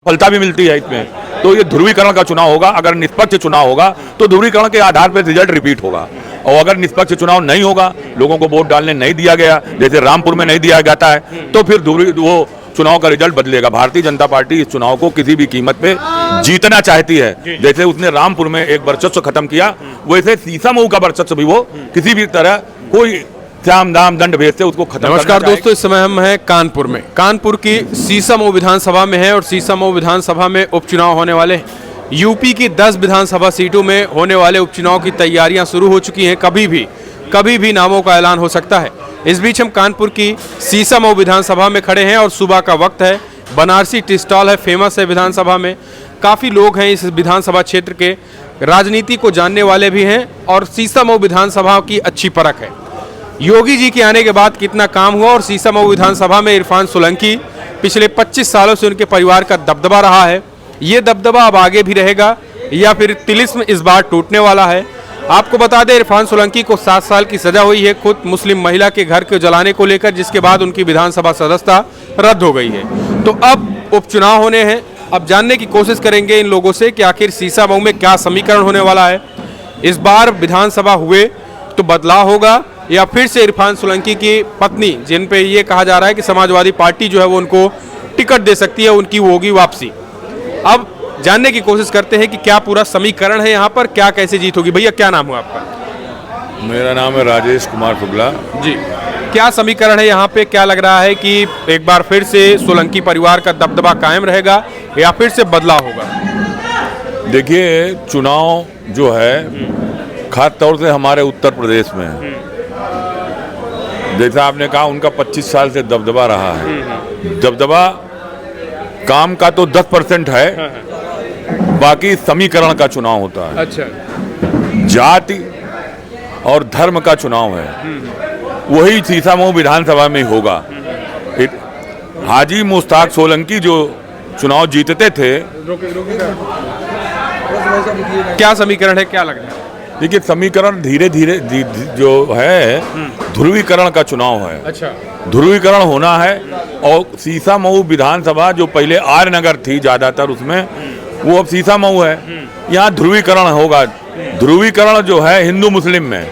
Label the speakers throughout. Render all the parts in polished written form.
Speaker 1: सफलता भी मिलती है इसमें। तो ये ध्रुवीकरण का चुनाव होगा। अगर निष्पक्ष चुनाव होगा तो ध्रुवीकरण के आधार पर रिजल्ट रिपीट होगा, और अगर निष्पक्ष चुनाव नहीं होगा, लोगों को वोट डालने नहीं दिया गया, जैसे रामपुर में नहीं दिया जाता है, तो फिर वो चुनाव का रिजल्ट बदलेगा। भारतीय जनता पार्टी इस चुनाव को किसी भी कीमत पे जीतना चाहती है। जैसे उसने रामपुर में एक वर्चस्व खत्म किया, वैसे सीसामऊ का वर्चस्व भी वो किसी भी तरह कोई साम दाम दंड भेद से उसको खत्म।
Speaker 2: नमस्कार दोस्तों, इस समय हम हैं कानपुर में। कानपुर की सीसामऊ विधानसभा में है और सीसामऊ विधानसभा में उपचुनाव होने वाले हैं। यूपी की 10 विधानसभा सीटों में होने वाले उपचुनाव की तैयारियां शुरू हो चुकी हैं। कभी भी नामों का ऐलान हो सकता है। इस बीच हम कानपुर की सीसामऊ विधानसभा में खड़े हैं और सुबह का वक्त है। बनारसी टी स्टॉल है, फेमस है विधानसभा में। काफ़ी लोग हैं इस विधानसभा क्षेत्र के, राजनीति को जानने वाले भी हैं और सीसामऊ विधानसभा की अच्छी परख है। योगी जी के आने के बाद कितना काम हुआ और सीसामऊ विधानसभा में इरफान सोलंकी पिछले 25 सालों से उनके परिवार का दबदबा रहा है। ये दबदबा अब आगे भी रहेगा या फिर तिलिस्म इस बार टूटने वाला है। आपको बता दें, इरफान सोलंकी को 7 साल की सजा हुई है खुद मुस्लिम महिला के घर को जलाने को लेकर, जिसके बाद उनकी विधानसभा सदस्यता रद्द हो गई है। तो अब उपचुनाव होने हैं। अब जानने की कोशिश करेंगे इन लोगों से कि आखिर सीसामऊ में क्या समीकरण होने वाला है। इस बार विधानसभा हुए तो बदलाव होगा या फिर से इरफान सोलंकी की पत्नी, जिन पे ये कहा जा रहा है कि समाजवादी पार्टी जो है वो उनको टिकट दे सकती है, उनकी वो होगी वापसी। अब जानने की कोशिश करते हैं कि क्या पूरा समीकरण है यहाँ पर, क्या कैसे जीत होगी। भैया क्या नाम हुआ आपका?
Speaker 1: मेरा नाम है राजेश कुमार शुक्ला
Speaker 2: जी। क्या समीकरण है यहाँ पे? क्या लग रहा है कि एक बार फिर से सोलंकी परिवार का दबदबा कायम रहेगा या फिर से बदलाव होगा?
Speaker 1: देखिए, चुनाव जो है खास तौर से हमारे उत्तर प्रदेश में, जैसा आपने कहा, उनका 25 साल से दबदबा रहा है। दबदबा काम का तो 10% है, बाकी समीकरण का चुनाव होता है।
Speaker 2: अच्छा।
Speaker 1: जाति और धर्म का चुनाव है, वही सीसामऊ विधानसभा में होगा। हाजी मुश्ताक सोलंकी जो चुनाव जीतते थे,
Speaker 2: क्या समीकरण है, क्या लग रहा है?
Speaker 1: देखिए, समीकरण धीरे धीरे जो है ध्रुवीकरण का चुनाव है।
Speaker 2: अच्छा।
Speaker 1: ध्रुवीकरण होना है, और सीसामऊ विधानसभा जो पहले आर नगर थी ज्यादातर, उसमें वो अब सीसामऊ है। यहाँ ध्रुवीकरण होगा। ध्रुवीकरण जो है हिंदू मुस्लिम में,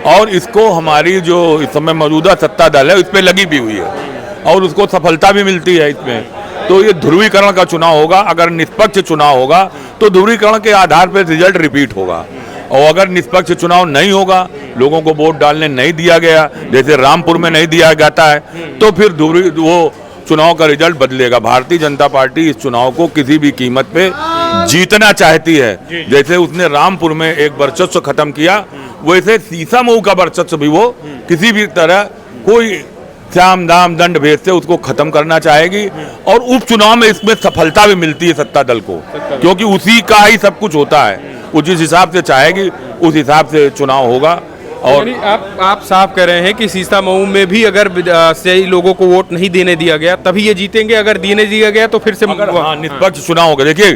Speaker 1: और इसको हमारी जो इस समय मौजूदा सत्ता दल है उस पर लगी भी हुई है, और उसको सफलता भी मिलती है इसमें। तो ये ध्रुवीकरण का चुनाव होगा। अगर निष्पक्ष चुनाव होगा तो ध्रुवीकरण के आधार पर रिजल्ट रिपीट होगा, और अगर निष्पक्ष चुनाव नहीं होगा, लोगों को वोट डालने नहीं दिया गया, जैसे रामपुर में नहीं दिया जाता है, तो फिर वो चुनाव का रिजल्ट बदलेगा। भारतीय जनता पार्टी इस चुनाव को किसी भी कीमत पे जीतना चाहती है। जैसे उसने रामपुर में एक वर्चस्व खत्म किया, वैसे सीसामऊ का वर्चस्व भी वो किसी भी तरह कोई साम दाम दंड भेद से उसको खत्म करना चाहेगी। और उपचुनाव में इसमें सफलता भी मिलती है सत्ता दल को, क्योंकि उसी का ही सब कुछ होता है। वो जिस हिसाब से चाहेगी उस हिसाब से चुनाव होगा। और
Speaker 2: आप साफ कह रहे हैं कि सीसामऊ में भी अगर सही लोगों को वोट नहीं देने दिया गया तभी ये जीतेंगे, अगर देने दिया गया तो फिर से
Speaker 1: निष्पक्ष चुनाव होगा। देखिए,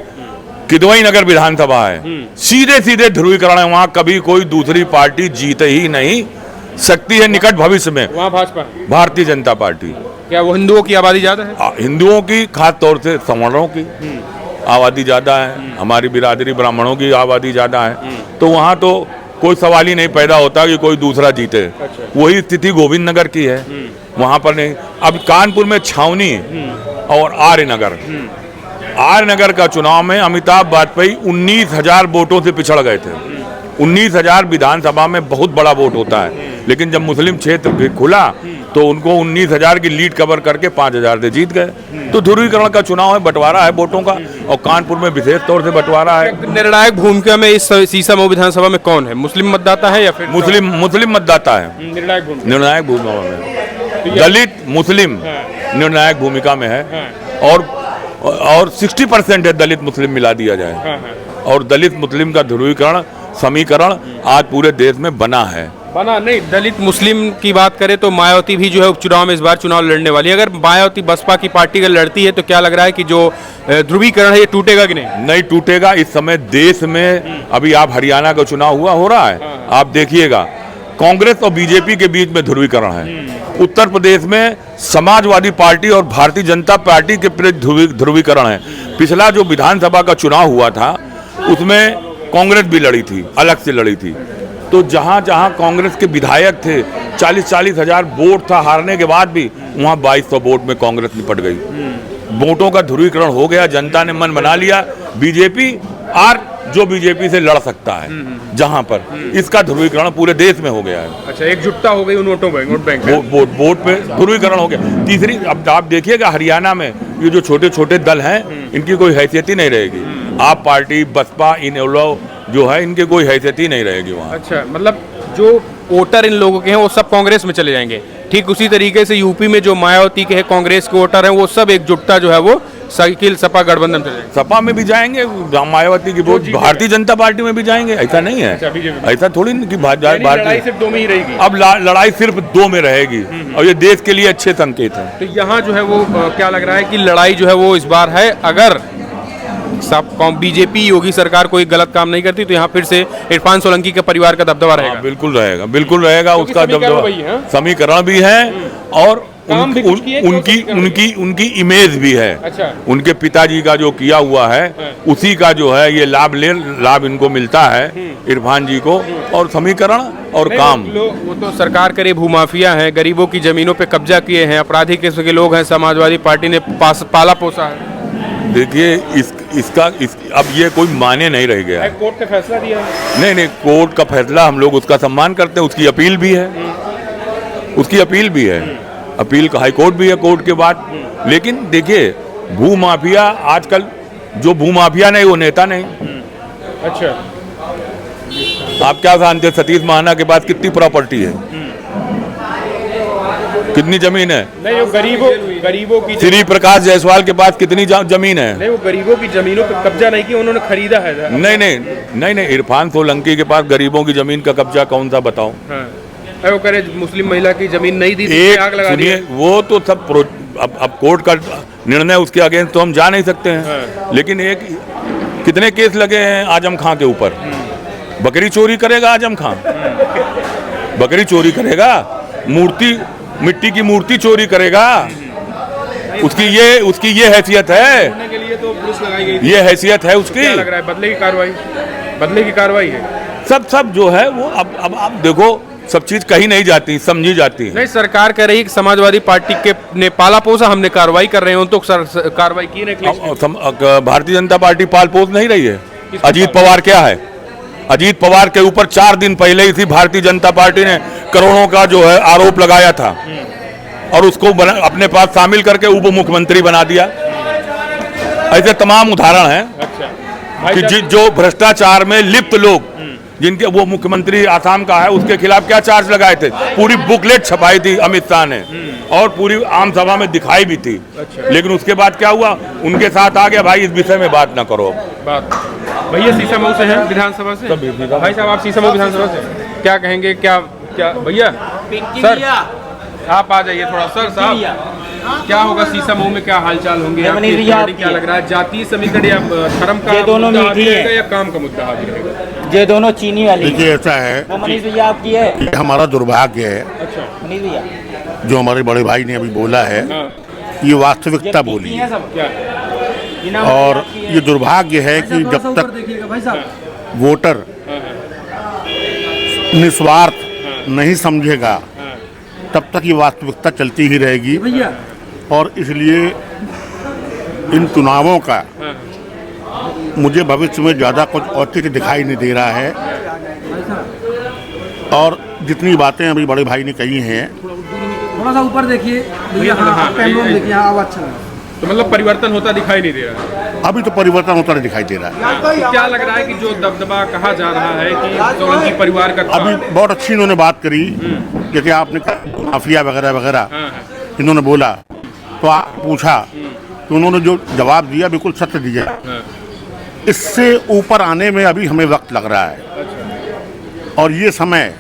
Speaker 1: किदवई नगर विधानसभा है, सीधे सीधे ध्रुवीकरण है, वहाँ कभी कोई दूसरी पार्टी जीत ही नहीं सकती है निकट भविष्य में।
Speaker 2: वहाँ भाजपा, भारतीय
Speaker 1: जनता पार्टी।
Speaker 2: क्या वो हिंदुओं की आबादी ज्यादा है?
Speaker 1: हिंदुओं की, खास तौर से सवर्णों की आबादी ज्यादा है, हमारी बिरादरी ब्राह्मणों की आबादी ज्यादा है। तो वहाँ तो कोई सवाल ही नहीं पैदा होता कि कोई दूसरा जीते। अच्छा। वही स्थिति गोविंद नगर की है, वहाँ पर नहीं। अब कानपुर में छावनी और आर्य नगर का चुनाव में अमिताभ वाजपेयी 19,000 वोटों से पिछड़ गए थे। 19,000 विधानसभा में बहुत बड़ा वोट होता है, लेकिन जब मुस्लिम क्षेत्र खुला तो उनको 19,000 की लीड कवर करके 5,000 से जीत गए। तो ध्रुवीकरण का चुनाव है, बंटवारा है वोटों का, और कानपुर में विशेष तौर से बंटवारा है।
Speaker 2: निर्णायक भूमिका में इस सीसामऊ विधानसभा में कौन है? मुस्लिम मतदाता है या फिर
Speaker 1: मुस्लिम मतदाता है? निर्णायक भूमिका में दलित मुस्लिम निर्णायक भूमिका में है, और 60% है दलित मुस्लिम मिला दिया जाए। और दलित मुस्लिम का ध्रुवीकरण समीकरण आज पूरे देश में बना है।
Speaker 2: बना नहीं, दलित मुस्लिम की बात करें तो मायावती भी जो है उपचुनाव में इस बार चुनाव लड़ने वाली है। अगर मायावती बसपा की पार्टी अगर लड़ती है तो क्या लग रहा है कि जो ध्रुवीकरण है ये टूटेगा कि नहीं?
Speaker 1: नहीं टूटेगा। इस समय देश में अभी आप हरियाणा का चुनाव हो रहा है, आप देखिएगा, कांग्रेस और बीजेपी के बीच में ध्रुवीकरण है। उत्तर प्रदेश में समाजवादी पार्टी और भारतीय जनता पार्टी के प्रति ध्रुवीकरण है। पिछला जो विधानसभा का चुनाव हुआ था उसमें कांग्रेस भी लड़ी थी, अलग से लड़ी थी। तो जहां जहां कांग्रेस के विधायक थे 40-40 हजार वोट था हारने के बाद भी, वहां 2200 वोट में कांग्रेस निपट गई। वोटों का ध्रुवीकरण हो गया, जनता ने मन बना लिया बीजेपी और जो बीजेपी से लड़ सकता है जहां पर, इसका ध्रुवीकरण पूरे देश में हो गया है।
Speaker 2: अच्छा, एकजुटता हो गई वोट बैंक
Speaker 1: वोट पे ध्रुवीकरण हो गया। तीसरी, अब आप देखिएगा हरियाणा में ये जो छोटे छोटे दल हैं इनकी कोई हैसियत ही नहीं रहेगी। आप पार्टी, बसपा, इनेलो जो है इनकी कोई हैसियत ही नहीं रहेगी वहाँ।
Speaker 2: अच्छा, मतलब जो वोटर इन लोगों के हैं वो सब कांग्रेस में चले जाएंगे। ठीक उसी तरीके से यूपी में जो मायावती के हैं कांग्रेस के वोटर हैं वो सब एकजुटता जो है वो साइकिल सपा गठबंधन चले जाएंगे।
Speaker 1: सपा में भी जाएंगे, मायावती की वोट भारतीय जनता पार्टी में भी जाएंगे, ऐसा नहीं है। ऐसा थोड़ी नहीं कि
Speaker 2: लड़ाई सिर्फ दो में ही रहेगी।
Speaker 1: अब लड़ाई सिर्फ दो में रहेगी और ये देश के लिए अच्छे संकेत है।
Speaker 2: तो यहाँ जो है वो क्या लग रहा है कि लड़ाई जो है वो इस बार है, अगर सब बीजेपी योगी सरकार कोई गलत काम नहीं करती तो यहाँ फिर से इरफान सोलंकी के परिवार का दबदबा रहेगा।
Speaker 1: बिल्कुल रहेगा, बिल्कुल रहेगा, उसका दबदबा, समीकरण भी है और उनकी इमेज भी है।
Speaker 2: अच्छा।
Speaker 1: उनके पिताजी का जो किया हुआ है उसी का जो है ये लाभ इनको मिलता है इरफान जी को, और समीकरण और काम।
Speaker 2: वो तो सरकार करे भूमाफिया है, गरीबों की जमीनों पे कब्जा किए हैं, आपराधिक किस्म के लोग हैं, समाजवादी पार्टी ने पाला पोसा है।
Speaker 1: देखिए अब ये कोई माने नहीं रह गया है।
Speaker 2: कोर्ट ने फैसला दिया है।
Speaker 1: नहीं, कोर्ट का फैसला हम लोग उसका सम्मान करते हैं, उसकी अपील भी है, अपील का हाई कोर्ट भी है कोर्ट के बाद। लेकिन देखिए भूमाफिया, आजकल जो भूमाफिया नहीं वो नेता नहीं।
Speaker 2: अच्छा,
Speaker 1: आप क्या जानते हैं सतीश महाना के पास कितनी प्रॉपर्टी है, कितनी जमीन है?
Speaker 2: नहीं, वो गरीबों की
Speaker 1: श्री प्रकाश जायसवाल के पास कितनी जमीन है?
Speaker 2: नहीं, वो गरीबों की जमीनों पे कब्जा नहीं किया, उन्होंने खरीदा है।
Speaker 1: नहीं, इरफान सोलंकी के पास गरीबों की जमीन का कब्जा कौन सा बताओ?
Speaker 2: हाँ। वो करे मुस्लिम महिला की जमीन नहीं दी, आग लगा दी।
Speaker 1: वो तो सब अब कोर्ट का निर्णय, उसके अगेंस्ट तो हम जा नहीं सकते हैं। हाँ। लेकिन कितने केस लगे हैं आजम खां के ऊपर? बकरी चोरी करेगा आजम खां? बकरी चोरी करेगा? मिट्टी की मूर्ति चोरी करेगा? उसकी ये हैसियत है
Speaker 2: के लिए तो पुलिस लगाई गई थी।
Speaker 1: ये हैसियत है उसकी।
Speaker 2: क्या लग रहा है बदले की कार्रवाई है?
Speaker 1: सब जो है वो अब आप देखो, सब चीज कही नहीं जाती, समझी जाती है।
Speaker 2: नहीं, सरकार कह रही है कि समाजवादी पार्टी के ने पाला पोसा, हमने कार्रवाई कर रहे हैं, तो कार्रवाई की नहीं।
Speaker 1: भारतीय जनता पार्टी पाल पोस नहीं रही है। अजीत पवार क्या है? अजीत पवार के ऊपर 4 दिन पहले ही थी भारतीय जनता पार्टी ने करोड़ों का जो है आरोप लगाया था और उसको अपने पास शामिल करके उप मुख्यमंत्री बना दिया। ऐसे तमाम उदाहरण हैं।
Speaker 2: अच्छा।
Speaker 1: कि जो भ्रष्टाचार में लिप्त लोग, जिनके वो मुख्यमंत्री आसाम का है, उसके खिलाफ क्या चार्ज लगाए थे, पूरी बुकलेट छपाई थी अमित शाह ने और पूरी आम सभा में दिखाई भी थी।
Speaker 2: अच्छा।
Speaker 1: लेकिन उसके बाद क्या हुआ, उनके साथ आ गया, भाई इस विषय में बात ना करो।
Speaker 2: भैया सीसामऊ से हैं, विधानसभा से। भाई साहब, आप सीसामऊ विधानसभा से क्या कहेंगे? क्या भैया सर आप आ जाइए थोड़ा। सर साहब, क्या होगा सीसामऊ में, क्या हालचाल होंगे? क्या लग रहा है, जातीय समीकरण या धर्म का
Speaker 3: दोनों
Speaker 2: हावी रहेगा या काम का मुद्दा हावी रहेगा?
Speaker 3: ये दोनों चीनी वाली।
Speaker 4: देखिए ऐसा है,
Speaker 3: वो मनीष भैया आपकी है।
Speaker 4: हमारा दुर्भाग्य है।
Speaker 2: अच्छा,
Speaker 3: मनीष भैया
Speaker 4: जो हमारे बड़े भाई ने अभी बोला है, ये वास्तविकता बोली है।
Speaker 2: क्या?
Speaker 4: और ये दुर्भाग्य है कि जब तक वोटर निस्वार्थ नहीं समझेगा तब तक ये वास्तविकता चलती ही रहेगी। और इसलिए इन चुनावों का मुझे भविष्य में ज़्यादा कुछ औचित्य दिखाई नहीं दे रहा है। और जितनी बातें अभी बड़े भाई ने कही हैं,
Speaker 5: थोड़ा सा ऊपर देखिए भैया, कैमरा में देखिए, हाँ अच्छा है।
Speaker 2: तो मतलब परिवर्तन होता दिखाई नहीं दे रहा है।
Speaker 4: अभी तो परिवर्तन होता नहीं दिखाई दे रहा है।
Speaker 2: तो क्या लग रहा है कि जो दबदबा कहा जा रहा है कि सोलंकी परिवार का,
Speaker 4: अभी बहुत अच्छी इन्होंने बात करी, जैसे आपने माफिया वगैरह वगैरह इन्होंने बोला, तो आप पूछा तो उन्होंने जो जवाब दिया बिल्कुल सत्य दिया। इससे ऊपर आने में अभी हमें वक्त लग रहा है और ये समय,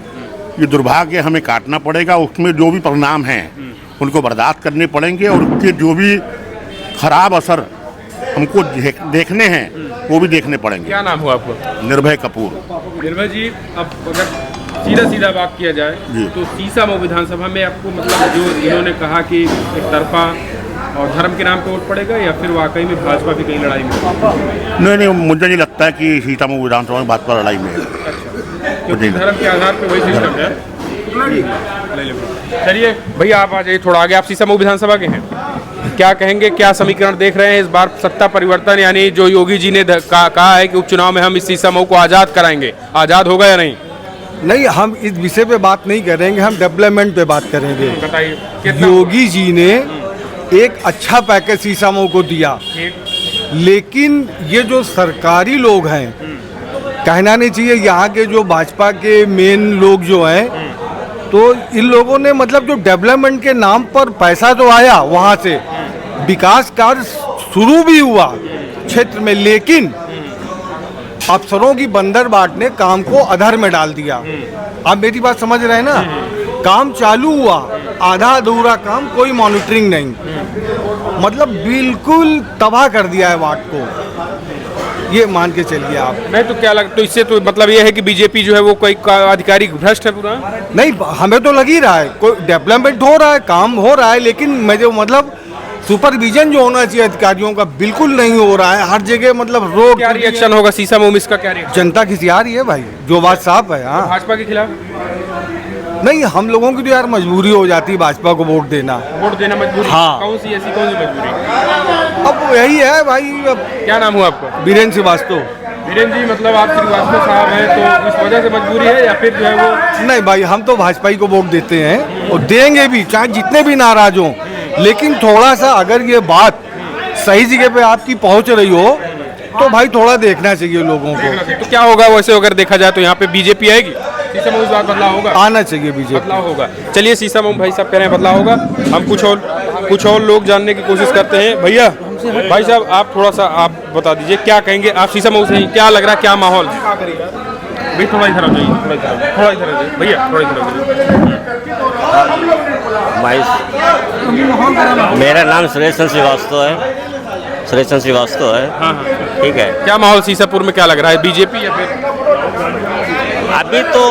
Speaker 4: ये दुर्भाग्य हमें काटना पड़ेगा। उसमें जो भी परिणाम हैं उनको बर्दाश्त करने पड़ेंगे और उसके जो भी खराब असर हमको देखने हैं वो भी देखने पड़ेंगे।
Speaker 2: क्या नाम हुआ आपका?
Speaker 4: निर्भय कपूर।
Speaker 2: निर्भय जी, अब अगर सीधा सीधा बात किया जाए
Speaker 4: जी।
Speaker 2: तो सीसामऊ विधानसभा में आपको मतलब जो इन्होंने कहा कि एक तरफा और धर्म के नाम पे वोट पड़ेगा या फिर वाकई में भाजपा भी कहीं लड़ाई में?
Speaker 4: नहीं, मुझे नहीं लगता है कि सीतामऊ विधानसभा में भाजपा लड़ाई में है।
Speaker 2: क्योंकि धर्म के आधार पे वही सिस्टम है। ले लो। चलिए भैया आप आ जाइए थोड़ा आगे, आप सीसामऊ विधानसभा के हैं, क्या कहेंगे, क्या समीकरण देख रहे हैं इस बार सत्ता परिवर्तन, यानी जो योगी जी ने कहा है कि उपचुनाव में हम इस सीसामऊ को आज़ाद कराएंगे, आज़ाद होगा या नहीं?
Speaker 6: नहीं, हम इस विषय पे बात नहीं करेंगे, हम डेवलपमेंट पे बात करेंगे।
Speaker 2: बताइए कितना?
Speaker 6: योगी जी ने एक अच्छा पैकेज सीसामऊ को दिया, लेकिन ये जो सरकारी लोग हैं, कहना नहीं चाहिए, यहाँ के जो भाजपा के मेन लोग जो हैं, तो इन लोगों ने मतलब जो डेवलपमेंट के नाम पर पैसा तो आया वहाँ से, विकास कार्य शुरू भी हुआ क्षेत्र में, लेकिन अफसरों की बंदरबाट ने काम को अधर में डाल दिया। आप मेरी बात समझ रहे हैं ना? काम चालू हुआ, आधा अधूरा काम, कोई मॉनिटरिंग नहीं, मतलब बिल्कुल तबाह कर दिया है वार्ड को, ये मान के चलिए आप।
Speaker 2: नहीं तो क्या लगता, तो इससे तो मतलब ये है कि बीजेपी जो है वो कोई अधिकारी भ्रष्ट है पूरा?
Speaker 6: नहीं, हमें तो लग ही रहा है कोई डेवलपमेंट हो रहा है, काम हो रहा है, लेकिन मैं जो मतलब सुपरविजन जो होना चाहिए अधिकारियों का बिल्कुल नहीं हो रहा है। हर जगह मतलब रोड।
Speaker 2: क्या रिएक्शन होगा सीसामऊ में, इसका क्या रिएक्शन?
Speaker 6: जनता की आ रही है भाई, जो बात साफ है। हाँ,
Speaker 2: भाजपा के खिलाफ
Speaker 6: नहीं, हम लोगों की तो यार मजबूरी हो जाती है भाजपा को वोट देना।
Speaker 2: वोट देना मजबूरी?
Speaker 6: हाँ।
Speaker 2: कौन सी ऐसी कौन सी मजबूरी?
Speaker 6: अब यही है भाई। अब
Speaker 2: क्या नाम हुआ आपका?
Speaker 6: बीरेन्द्र श्रीवास्तव।
Speaker 2: वीरेंद्र जी, मतलब आप श्रीवास्तव साहब हैं तो इस वजह से मजबूरी है या फिर जो है वो?
Speaker 6: नहीं भाई, हम तो भाजपा ही को वोट देते हैं और देंगे भी, चाहे जितने भी नाराज हों, लेकिन थोड़ा सा अगर ये बात सही जगह पे आपकी पहुंच रही हो तो भाई थोड़ा देखना चाहिए लोगों को।
Speaker 2: तो क्या होगा वैसे अगर देखा जाए तो यहाँ पे बीजेपी आएगी? सीसामऊ इस बार बदलाव होगा?
Speaker 6: आना चाहिए बीजेपी,
Speaker 2: बदलाव होगा। चलिए सीसामऊ भाई साहब कह रहे हैं बदलाव होगा, हम कुछ और लोग जानने की कोशिश करते हैं। भैया, भाई साहब आप थोड़ा सा आप बता दीजिए, क्या कहेंगे आप सीसामऊ से, क्या लग रहा है, क्या माहौल? भाई थोड़ा इधर आ जाइए, थोड़ा इधर आ जाइए भैया, थोड़ा इधर आ जाइए।
Speaker 7: मेरा नाम सुरेश चंद्र श्रीवास्तव है, सुरेश चंद्र श्रीवास्तव है।
Speaker 2: हाँ हाँ,
Speaker 7: ठीक है।
Speaker 2: क्या माहौल सीसापुर में क्या लग रहा है, बीजेपी या फिर?
Speaker 7: अभी तो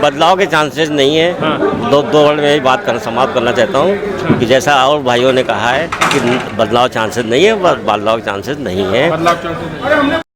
Speaker 7: बदलाव के चांसेस नहीं है।
Speaker 2: हाँ।
Speaker 7: दो वर्ड में यही बात समाप्त करना चाहता हूँ कि जैसा और भाइयों ने कहा है कि बदलाव चांसेस नहीं है, बदलाव के चांसेस नहीं है।
Speaker 2: बदलाव चांसेस